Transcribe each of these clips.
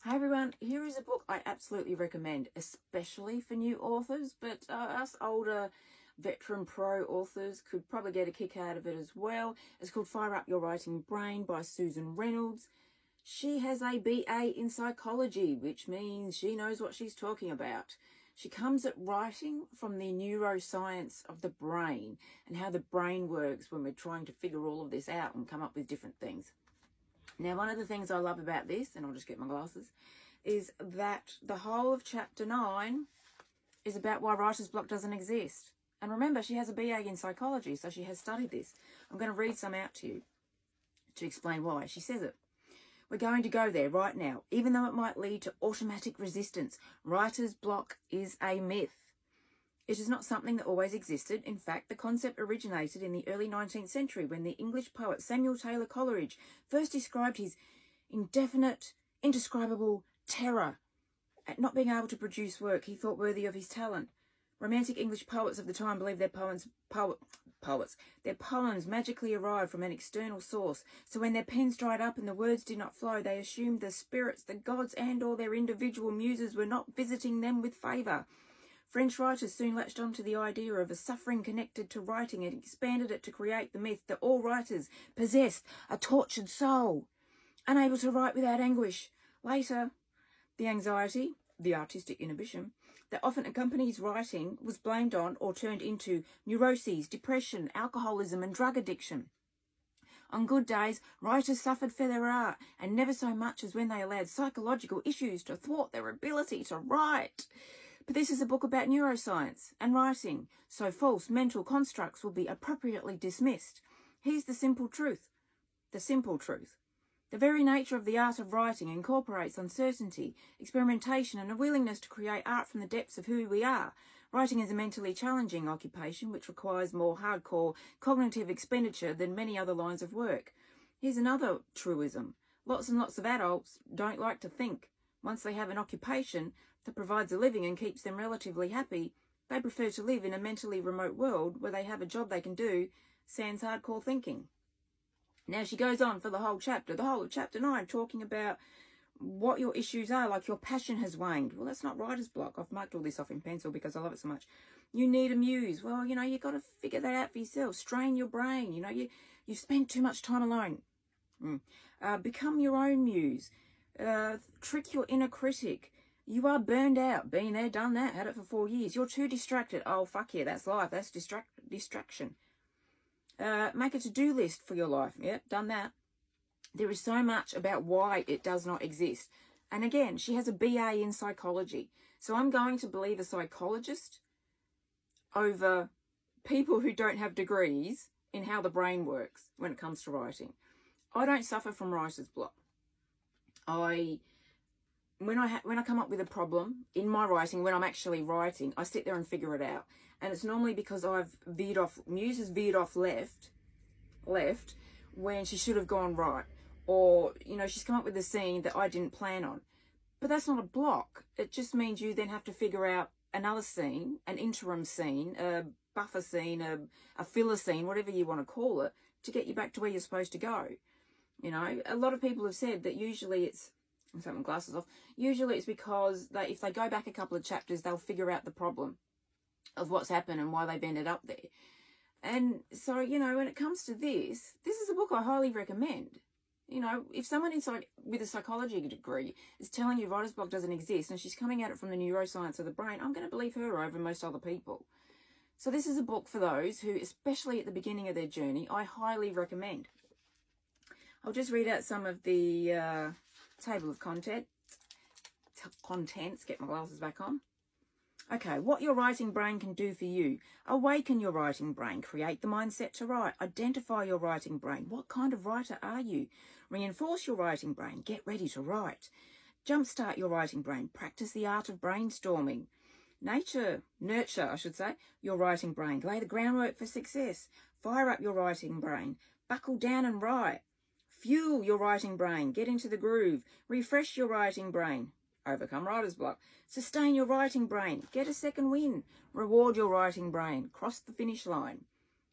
Hi everyone, here is a book I absolutely recommend, especially for new authors, but us older veteran pro authors could probably get a kick out of it as well. It's called Fire Up Your Writing Brain by Susan Reynolds. She has a BA in psychology, which means she knows what she's talking about. She comes at writing from the neuroscience of the brain and how the brain works when we're trying to figure all of this out and come up with different things. Now, one of the things I love about this, and I'll just get my glasses, is that the whole of chapter 9 is about why writer's block doesn't exist. And remember, she has a BA in psychology, so she has studied this. I'm going to read some out to you to explain why. She says it. We're going to go there right now. Even though it might lead to automatic resistance, writer's block is a myth. It is not something that always existed. In fact, the concept originated in the early 19th century when the English poet Samuel Taylor Coleridge first described his indefinite, indescribable terror at not being able to produce work he thought worthy of his talent. Romantic English poets of the time believed their poems magically arrived from an external source. So when their pens dried up and the words did not flow, they assumed the spirits, the gods, and or their individual muses were not visiting them with favour. French writers soon latched onto the idea of a suffering connected to writing and expanded it to create the myth that all writers possessed a tortured soul, unable to write without anguish. Later, the anxiety, the artistic inhibition, that often accompanies writing was blamed on or turned into neuroses, depression, alcoholism and drug addiction. On good days, writers suffered for their art, and never so much as when they allowed psychological issues to thwart their ability to write. But this is a book about neuroscience and writing, so false mental constructs will be appropriately dismissed. Here's the simple truth. The simple truth. The very nature of the art of writing incorporates uncertainty, experimentation, and a willingness to create art from the depths of who we are. Writing is a mentally challenging occupation which requires more hardcore cognitive expenditure than many other lines of work. Here's another truism. Lots and lots of adults don't like to think. Once they have an occupation that provides a living and keeps them relatively happy, they prefer to live in a mentally remote world where they have a job they can do, sans hardcore thinking. Now she goes on for the whole of chapter 9, talking about what your issues are, like your passion has waned. Well, that's not writer's block. I've marked all this off in pencil because I love it so much. You need a muse. Well, you've got to figure that out for yourself. Strain your brain. You spend too much time alone. Become your own muse. Trick your inner critic. You are burned out. Been there, done that. Had it for 4 years. You're too distracted. Oh, fuck yeah, that's life. That's distraction. Make a to-do list for your life. Yep, done that. There is so much about why it does not exist. And again, she has a BA in psychology. So I'm going to believe a psychologist over people who don't have degrees in how the brain works when it comes to writing. I don't suffer from writer's block. When I come up with a problem in my writing, when I'm actually writing, I sit there and figure it out. And it's normally because Muse has veered off left, when she should have gone right. Or, she's come up with a scene that I didn't plan on. But that's not a block. It just means you then have to figure out another scene, an interim scene, a buffer scene, a filler scene, whatever you want to call it, to get you back to where you're supposed to go. A lot of people have said that usually it's, I'm taking my glasses off, usually it's because if they go back a couple of chapters, they'll figure out the problem of what's happened and why they've ended up there. And so, when it comes to this is a book I highly recommend. If someone with a psychology degree is telling you writer's block doesn't exist and she's coming at it from the neuroscience of the brain, I'm going to believe her over most other people. So this is a book for those who, especially at the beginning of their journey, I highly recommend. I'll just read out some of the table of contents, get my glasses back on. Okay, what your writing brain can do for you. Awaken your writing brain. Create the mindset to write. Identify your writing brain. What kind of writer are you? Reinforce your writing brain. Get ready to write. Jumpstart your writing brain. Practice the art of brainstorming. Nurture, your writing brain. Lay the groundwork for success. Fire up your writing brain. Buckle down and write. Fuel your writing brain. Get into the groove. Refresh your writing brain. Overcome writer's block. Sustain your writing brain. Get a second win. Reward your writing brain. Cross the finish line.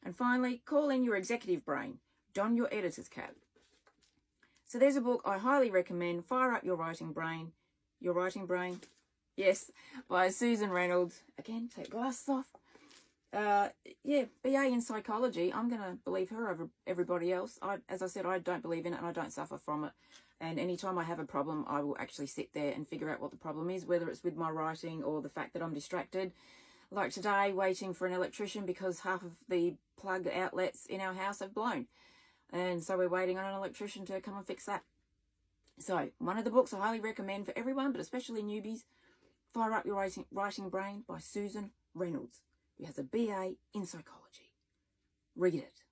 And finally, call in your executive brain. Don your editor's cap. So there's a book I highly recommend. Fire Up Your Writing Brain. Your Writing Brain. Yes, by Susan Reynolds. Again, take glasses off. Yeah, BA in psychology. I'm going to believe her over everybody else. As I said, I don't believe in it and I don't suffer from it. And anytime I have a problem, I will actually sit there and figure out what the problem is, whether it's with my writing or the fact that I'm distracted. Like today, waiting for an electrician because half of the plug outlets in our house have blown. And so we're waiting on an electrician to come and fix that. So one of the books I highly recommend for everyone, but especially newbies, Fire Up Your Writing Brain by Susan Reynolds, who has a BA in psychology. Read it.